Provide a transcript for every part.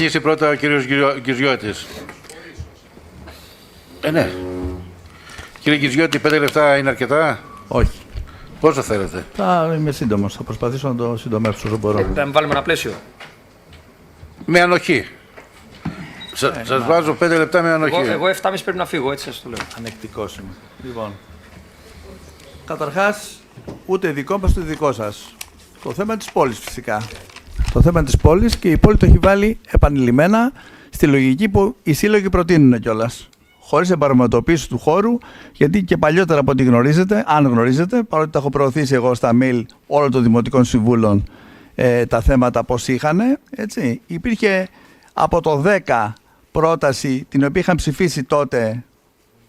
Είσαι πρώτα ο κύριος Γκυριώτης. Ναι. Κύριε Γκυριώτη, 5 λεπτά είναι αρκετά? Όχι. Πόσο θέλετε? Θα είμαι σύντομος. Θα προσπαθήσω να το συντομεύσω όσο μπορώ. Θα βάλουμε ένα πλαίσιο. Με ανοχή. Σας βάζω 5 λεπτά με ανοχή. Εγώ 7,5 πρέπει να φύγω, έτσι σας το λέω. Ανεκτικός είμαι. Λοιπόν, καταρχάς, ούτε δικό μας ούτε δικό σας. Το θέμα της πόλης φυσικά. Το θέμα της πόλης, και η πόλη το έχει βάλει επανειλημμένα στη λογική που οι σύλλογοι προτείνουν κιόλας. Χωρίς εμπαρματοποίηση του χώρου, γιατί και παλιότερα από ό,τι γνωρίζετε, αν γνωρίζετε, παρότι τα έχω προωθήσει εγώ στα mail όλων των Δημοτικών Συμβούλων τα θέματα πώς είχαν, έτσι, υπήρχε από το 10 πρόταση την οποία είχαν ψηφίσει τότε,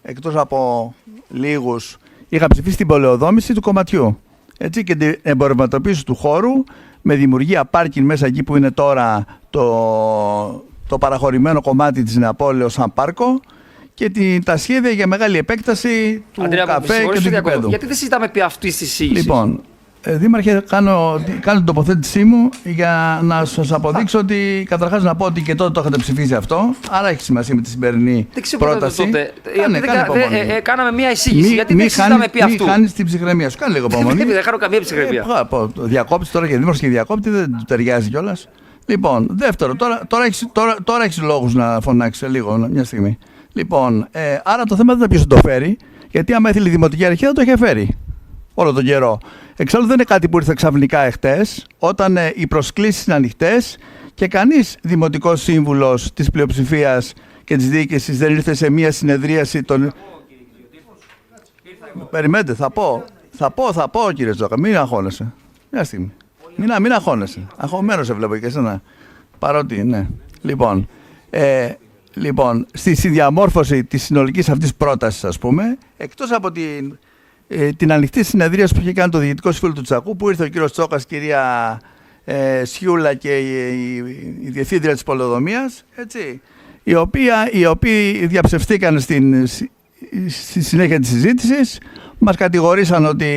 εκτός από λίγους, είχαν ψηφίσει την πολεοδόμηση του κομματιού, έτσι, και την εμπορευματοποίηση του χώρου με δημιουργία πάρκινγκ μέσα εκεί που είναι τώρα το παραχωρημένο κομμάτι της Νεαπόλεως σαν πάρκο, και τα σχέδια για μεγάλη επέκταση του καφέ και του γηπέδου. Γιατί δεν συζητάμε επί αυτής της εισήγησης? Λοιπόν, Δήμαρχε, κάνω την τοποθέτησή μου για να σας αποδείξω ότι, καταρχάς να πω ότι και τότε το έχετε ψηφίσει αυτό, άρα έχει σημασία με τη σημερινή πρόταση. Κάναμε μία εισήγηση, γιατί δεν συζητάμε επί αυτού? Μην χάνεις την ψυχραιμία σου, κάνε λίγο υπομονή. Δεν χάνω καμία ψυχραιμία. Διακόπτης τώρα και δήμαρχος και διακόπτη δεν του ταιριάζει κιόλας. Λοιπόν, δεύτερο, τώρα έχεις λόγους να φωνάξεις λίγο, μια στιγμή. Λοιπόν, άρα το θέμα δεν είναι ποιος το φέρει, γιατί άμα ήθελε η Δημοτική Αρχή θα το είχε φέρει όλο τον καιρό. Εξάλλου δεν είναι κάτι που ήρθε ξαφνικά εχθές, όταν οι προσκλήσεις είναι ανοιχτές και κανείς δημοτικός σύμβουλος της πλειοψηφίας και της διοίκησης δεν ήρθε σε μία συνεδρίαση των... Περιμένετε, θα πω κύριε Τζόκα, μην αγχώνεσαι. Μια στιγμή. Μην αγχώνεσαι. Αγχωμένος σε βλέπω και εσένα. Παρότι, ναι. Λοιπόν, στη συνδιαμόρφωση της συνολικής αυτής πρότασης, ας πούμε, εκτός από την ανοιχτή συνεδρίαση που είχε κάνει το Διοικητικό Συμβούλιο του Τσακού, που ήρθε ο κύριος Τσόκας, κυρία Σιούλα και η Διευθύντρια της Πολεοδομίας, έτσι, οι οποίοι διαψευστήκαν στη συνέχεια της συζήτησης, μας κατηγορήσαν ότι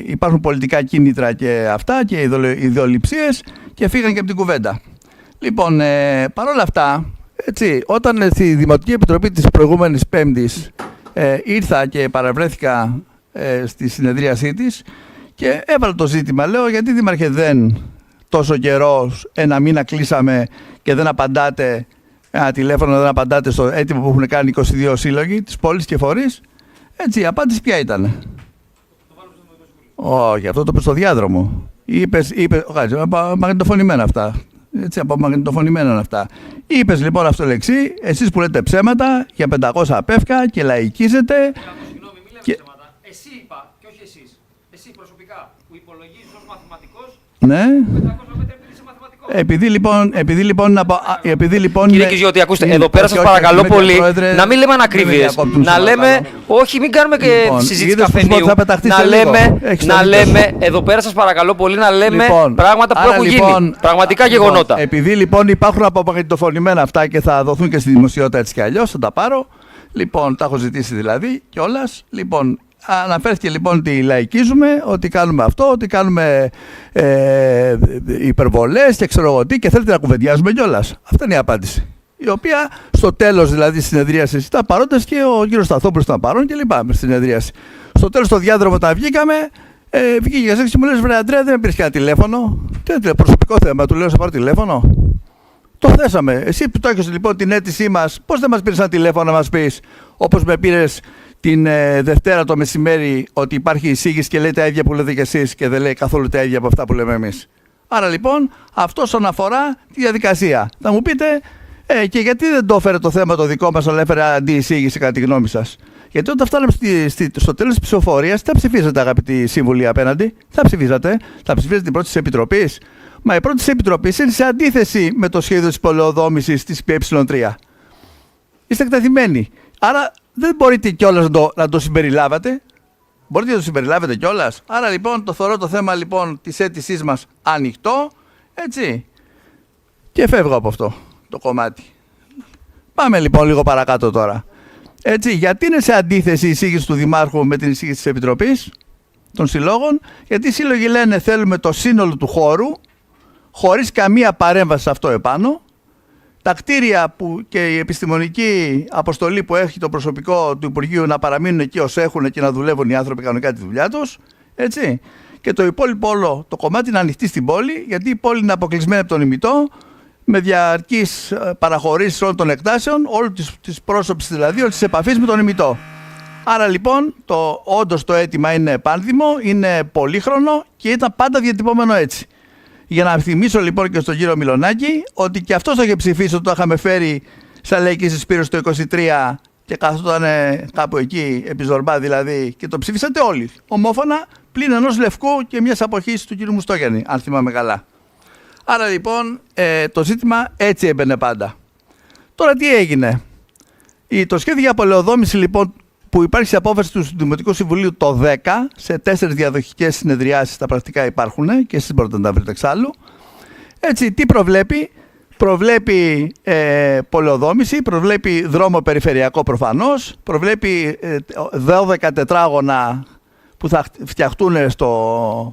υπάρχουν πολιτικά κίνητρα και αυτά και ιδεολειψίες και φύγαν και από την κουβέντα. Λοιπόν, παρόλα αυτά, έτσι, όταν στη Δημοτική Επιτροπή της προηγούμενης Πέμπτης ήρθα και παραβρέθηκα στη συνεδρίασή της και έβαλα το ζήτημα, λέω, γιατί δήμαρχε δεν τόσο καιρό, ένα μήνα κλείσαμε και δεν απαντάτε, ένα τηλέφωνο δεν απαντάτε στο έτοιμο που έχουν κάνει 22 σύλλογοι της πόλης και φορείς. Έτσι, η απάντηση ποια ήταν? Όχι, αυτό το είπες στο διάδρομο. Είπες, μαγνητοφωνημένα αυτά. Έτσι, από μαγνητοφωνημένα είναι αυτά. Είπες λοιπόν αυτό λεξί, εσείς που λέτε ψέματα για 500 απεύκα και λαϊκίζετε. Συγγνώμη, μη λέμε ψέματα. Εσύ είπα και όχι εσείς. Εσύ προσωπικά που υπολογίζεις ως μαθηματικός. Ναι. 500 μέτρα επειδή είσαι μαθηματικός. Επειδή λοιπόν. Κύριε Κιζιώτη, ακούστε, εδώ πέρα σας παρακαλώ πολύ να μην λέμε ανακρίβειες. Να λέμε, όχι, μην κάνουμε και συζήτηση καφενείου. Να λέμε, εδώ πέρα σας παρακαλώ πολύ να λέμε πράγματα που έχουν γίνει. Πραγματικά γεγονότα. Επειδή λοιπόν υπάρχουν απομαγνητοφωνημένα αυτά και θα δοθούν και στη δημοσιότητα έτσι κι αλλιώς, θα τα πάρω. Λοιπόν, τα έχω ζητήσει δηλαδή κιόλας. Λοιπόν, αναφέρθηκε λοιπόν ότι λαϊκίζουμε, ότι κάνουμε αυτό, ότι κάνουμε υπερβολές και ξέρω εγώ τι, και θέλετε να κουβεντιάζουμε κιόλας. Αυτή είναι η απάντηση. Η οποία στο τέλος δηλαδή της συνεδρίασης ήταν παρόντες και ο κύριος Σταθόπουλος ήταν παρόν και λοιπά στη συνεδρίαση. Στο τέλος στο διάδρομο όταν βγήκαμε, βγήκε για και μου λες, βρε Αντρέα, δεν πήρες κανένα τηλέφωνο? Τι είναι προσωπικό θέμα, του λέω, σε πάρω τηλέφωνο. Το θέσαμε. Εσύ που το έχεις λοιπόν την αίτησή μας, πώς δεν μας πήρες ένα τηλέφωνο να μας πεις, όπως με πήρες την Δευτέρα το μεσημέρι, ότι υπάρχει εισήγηση και λέει τα ίδια που λέτε κι εσείς και δεν λέει καθόλου τα ίδια από αυτά που λέμε εμείς? Άρα λοιπόν αυτό όσον αφορά τη διαδικασία. Θα μου πείτε, και γιατί δεν το έφερε το θέμα το δικό μας, αλλά έφερε αντιεισήγηση κατά τη γνώμη σας? Γιατί όταν φτάνουμε στο τέλος της ψηφοφορίας, θα ψηφίζετε, αγαπητοί σύμβουλοι απέναντι? Θα ψηφίζετε την πρώτη της Επιτροπής? Μα η πρώτη της Επιτροπής είναι σε αντίθεση με το σχέδιο της πολεοδόμησης της ΠΕ3. Είστε εκτεθειμένοι. Άρα δεν μπορείτε κιόλας να το συμπεριλάβετε. Μπορείτε να το συμπεριλάβετε κιόλας. Άρα λοιπόν το θεωρώ το θέμα λοιπόν της αίτησής μας ανοιχτό. Έτσι. Και φεύγω από αυτό το κομμάτι. Πάμε λοιπόν λίγο παρακάτω τώρα. Έτσι, γιατί είναι σε αντίθεση η εισήγηση του Δημάρχου με την εισήγηση της Επιτροπής των Συλλόγων? Γιατί οι σύλλογοι λένε θέλουμε το σύνολο του χώρου, χωρίς καμία παρέμβαση σε αυτό επάνω. τα κτίρια και η επιστημονική αποστολή που έχει το προσωπικό του Υπουργείου να παραμείνουν εκεί ως έχουν και να δουλεύουν οι άνθρωποι κανονικά τη δουλειά τους. Έτσι. Και το υπόλοιπο όλο το κομμάτι να ανοιχτεί στην πόλη, γιατί η πόλη είναι αποκλεισμένη από τον ημιτό, με διαρκείς παραχωρήσεις όλων των εκτάσεων, όλη της πρόσωψης δηλαδή, όλη της επαφής με τον ημιτό. Άρα λοιπόν όντως το αίτημα είναι πάνδημο, είναι πολύχρονο και ήταν πάντα διατυπωμένο έτσι. Για να θυμίσω λοιπόν και στον κύριο Μιλονάκη ότι και αυτός το είχε ψηφίσει όταν το είχαμε φέρει σαν λαϊκή συσπήρωση το 23 και καθόταν κάπου εκεί, επί Ζορμπά δηλαδή, και το ψήφισατε όλοι. Ομόφωνα, πλην ενός λευκού και μιας αποχής του κύριου Μουστόγιαννη, αν θυμάμαι καλά. Άρα λοιπόν το ζήτημα έτσι έμπαινε πάντα. Τώρα τι έγινε. Το σχέδιο για πολεοδόμηση λοιπόν που υπάρχει σε απόφαση του Δημοτικού Συμβουλίου το 10, σε 4 διαδοχικές συνεδριάσεις τα πρακτικά υπάρχουν και εσείς μπορείτε να τα βρείτε εξάλλου. Έτσι, τι προβλέπει. Προβλέπει πολεοδόμηση, προβλέπει δρόμο περιφερειακό προφανώς, προβλέπει 12 τετράγωνα που θα φτιαχτούν στο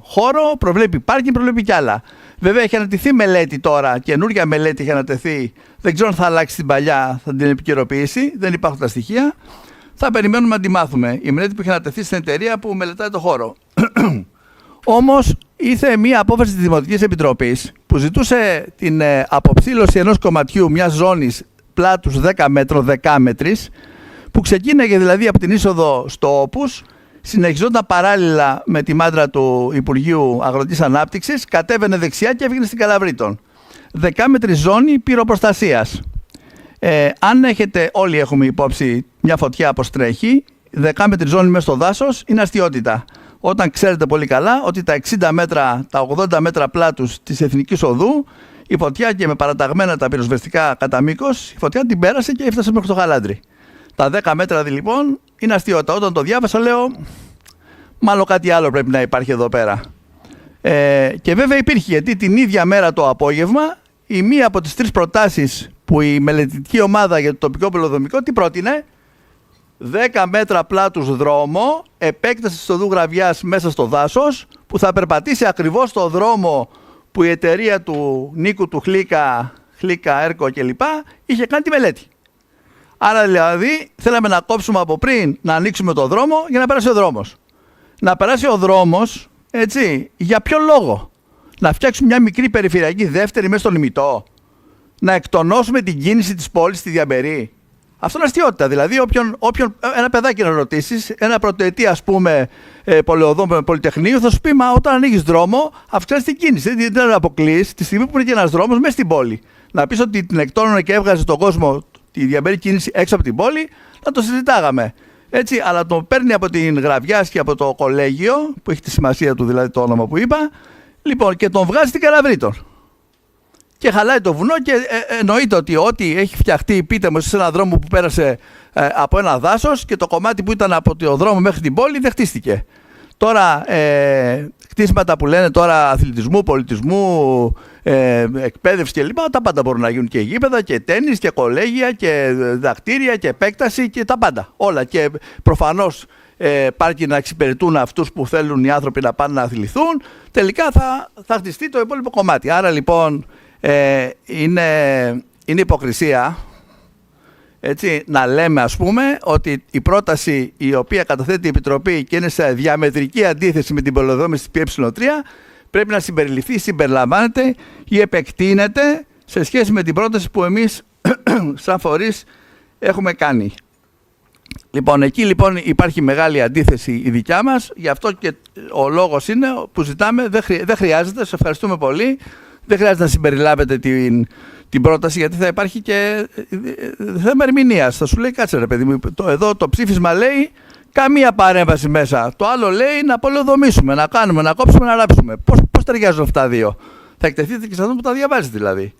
χώρο, προβλέπει πάρκινγκ, προβλέπει κι άλλα. Βέβαια έχει ανατεθεί μελέτη τώρα, καινούργια μελέτη έχει ανατεθεί, δεν ξέρω αν θα αλλάξει την παλιά, θα την επικαιροποιήσει, δεν υπάρχουν τα στοιχεία. Θα περιμένουμε να τη μάθουμε. Η μελέτη που έχει ανατεθεί στην εταιρεία που μελετάει το χώρο. Όμως ήρθε μία απόφαση της Δημοτικής Επιτροπής που ζητούσε την αποψήλωση ενός κομματιού μιας ζώνης πλάτους 10 μέτρων, 10 μέτρης, που ξεκίναγε δηλαδή από την είσοδο στο Όπους, συνεχιζόταν παράλληλα με τη μάντρα του Υπουργείου Αγροτικής Ανάπτυξης, κατέβαινε δεξιά και έβγαινε στην Καλαβρίτων. 10 μέτρη ζώνη πυροπροστασίας. Αν έχετε, όλοι έχουμε υπόψη μια φωτιά πως τρέχει, 10 μέτρη ζώνη μέσα στο δάσος είναι αστιότητα. Όταν ξέρετε πολύ καλά ότι τα 60 μέτρα, τα 80 μέτρα πλάτους της Εθνικής Οδού, η φωτιά και με παραταγμένα τα πυροσβεστικά κατά μήκος, η φωτιά την πέρασε και έφτασε μέχρι το Χαλάντρι. Τα 10 μέτρα λοιπόν είναι αστιότητα. Όταν το διάβασα λέω, μάλλον κάτι άλλο πρέπει να υπάρχει εδώ πέρα. Και βέβαια υπήρχε, γιατί την ίδια μέρα το απόγευμα, η μία από τις 3 προτάσεις που η μελετητική ομάδα για το τοπικό πολεοδομικό τι πρότεινε, 10 μέτρα πλάτους δρόμο, επέκταση στο οδού Γραβιάς μέσα στο δάσος, που θα περπατήσει ακριβώς στο δρόμο που η εταιρεία του Νίκου του Χλίκα, Έρκο κλπ. Είχε κάνει τη μελέτη. Άρα δηλαδή θέλαμε να κόψουμε από πριν, να ανοίξουμε το δρόμο για να περάσει ο δρόμος. Να περάσει ο δρόμος, έτσι, για ποιο λόγο? Να φτιάξουμε μια μικρή περιφερειακή δεύτερη μέσα στον ημιτό? Να εκτονώσουμε την κίνηση της πόλης στη Διαμπερή? Αυτό είναι αστιότητα. Δηλαδή, ένα παιδάκι να ρωτήσεις, ένα πρωτοετή ας πούμε πολεοδόμο πολυτεχνείου, θα σου πει: μα όταν ανοίγεις δρόμο, αυξάνεις την κίνηση. Δεν την αποκλείεις τη στιγμή που είναι και ένας δρόμος μέσα στην πόλη. Να πεις ότι την εκτόνωνε και έβγαζε στον κόσμο τη διαμπερή κίνηση έξω από την πόλη, να το συζητάγαμε. Έτσι, αλλά το παίρνει από την Γραβιάς και από το κολέγιο, που έχει τη σημασία του δηλαδή το όνομα που είπα, λοιπόν, και τον βγάζει στην Καλαβρίτων. Και χαλάει το βουνό και εννοείται ότι ό,τι έχει φτιαχτεί, πείτε μου, σε έναν δρόμο που πέρασε από ένα δάσος και το κομμάτι που ήταν από το δρόμο μέχρι την πόλη δεν χτίστηκε. Τώρα, χτίσματα που λένε τώρα αθλητισμού, πολιτισμού, εκπαίδευση κλπ. Τα πάντα μπορούν να γίνουν, και γήπεδα και τένις και κολέγια και δακτήρια και επέκταση και τα πάντα. Όλα. Και προφανώς πάρκι να εξυπηρετούν αυτούς που θέλουν οι άνθρωποι να πάνε να αθληθούν. Τελικά θα χτιστεί το υπόλοιπο κομμάτι. Άρα λοιπόν είναι υποκρισία, έτσι, να λέμε ας πούμε ότι η πρόταση η οποία καταθέτει η Επιτροπή και είναι σε διαμετρική αντίθεση με την πολεοδόμηση της ΠΕ3 πρέπει να συμπεριληφθεί, συμπεριλαμβάνεται ή επεκτείνεται σε σχέση με την πρόταση που εμείς σαν φορείς έχουμε κάνει. Λοιπόν, εκεί λοιπόν υπάρχει μεγάλη αντίθεση η δικιά μας, γι' αυτό και ο λόγος είναι που ζητάμε, δεν χρειάζεται, σας ευχαριστούμε πολύ, δεν χρειάζεται να συμπεριλάβετε την πρόταση, γιατί θα υπάρχει και θέμα ερμηνείας. Θα σου λέει, κάτσε ρε παιδί μου, εδώ το ψήφισμα λέει καμία παρέμβαση μέσα. Το άλλο λέει να πολεοδομήσουμε, να κάνουμε, να κόψουμε, να ράψουμε. Πώς ταιριάζουν αυτά τα δύο? Θα εκτεθείτε και σε αυτό που τα διαβάζετε δηλαδή.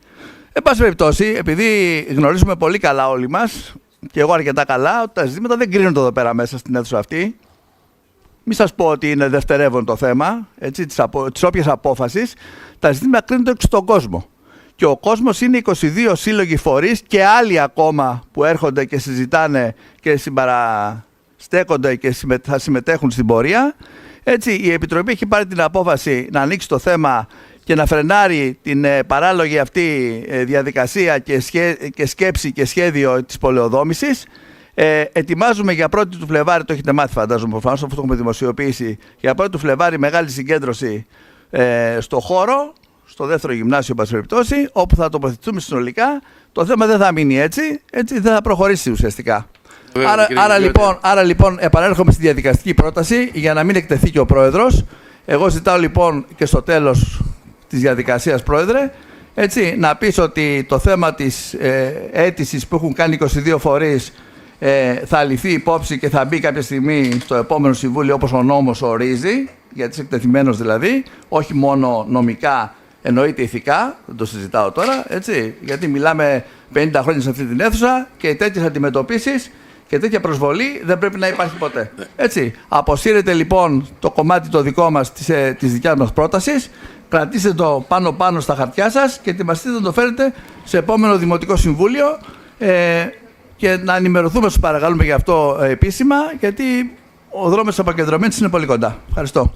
Εν πάση περιπτώσει, επειδή γνωρίζουμε πολύ καλά όλοι μας, και εγώ αρκετά καλά, ότι τα ζητήματα δεν κρίνονται εδώ πέρα μέσα στην αίθουσα αυτή. Μην σας πω ότι είναι δευτερεύον το θέμα, έτσι, της όποιας απόφασης. Τα ζητήματα κρίνονται στον κόσμο. Και ο κόσμος είναι 22 σύλλογοι φορείς και άλλοι ακόμα που έρχονται και συζητάνε και συμπαραστέκονται και θα συμμετέχουν στην πορεία. Έτσι, η Επιτροπή έχει πάρει την απόφαση να ανοίξει το θέμα και να φρενάρει την παράλογη αυτή διαδικασία και σκέψη και σχέδιο της πολεοδόμησης. Ετοιμάζουμε για 1η του Φλεβάρη, το έχετε μάθει φαντάζομαι προφανώς, αυτό το έχουμε δημοσιοποιήσει, για 1η του Φλεβάρη μεγάλη συγκέντρωση στο χώρο, στο δεύτερο γυμνάσιο, εν πάση περιπτώσει, όπου θα τοποθετηθούμε συνολικά. Το θέμα δεν θα μείνει έτσι δεν θα προχωρήσει ουσιαστικά. Άρα λοιπόν επανέρχομαι στη διαδικαστική πρόταση για να μην εκτεθεί και ο Πρόεδρος. Εγώ ζητάω λοιπόν και στο τέλος της διαδικασίας, Πρόεδρε, έτσι, να πεις ότι το θέμα της αίτησης που έχουν κάνει 22 φορείς θα ληφθεί υπόψη και θα μπει κάποια στιγμή στο επόμενο Συμβούλιο όπως ο νόμος ορίζει, γιατί είσαι εκτεθειμένος δηλαδή, όχι μόνο νομικά, εννοείται ηθικά, δεν το συζητάω τώρα, έτσι, γιατί μιλάμε 50 χρόνια σε αυτή την αίθουσα και τέτοιες αντιμετωπίσεις και τέτοια προσβολή δεν πρέπει να υπάρχει ποτέ. Έτσι, αποσύρετε λοιπόν το κομμάτι το δικό μας της δικιάς μας πρότασης, κρατήστε το πάνω στα χαρτιά σας και ετοιμαστείτε να το φέρετε σε επόμενο Δημοτικό Συμβούλιο και να ενημερωθούμε, σας παρακαλούμε, γι' αυτό επίσημα, γιατί ο δρόμος της αποκεντρωμένης είναι πολύ κοντά. Ευχαριστώ.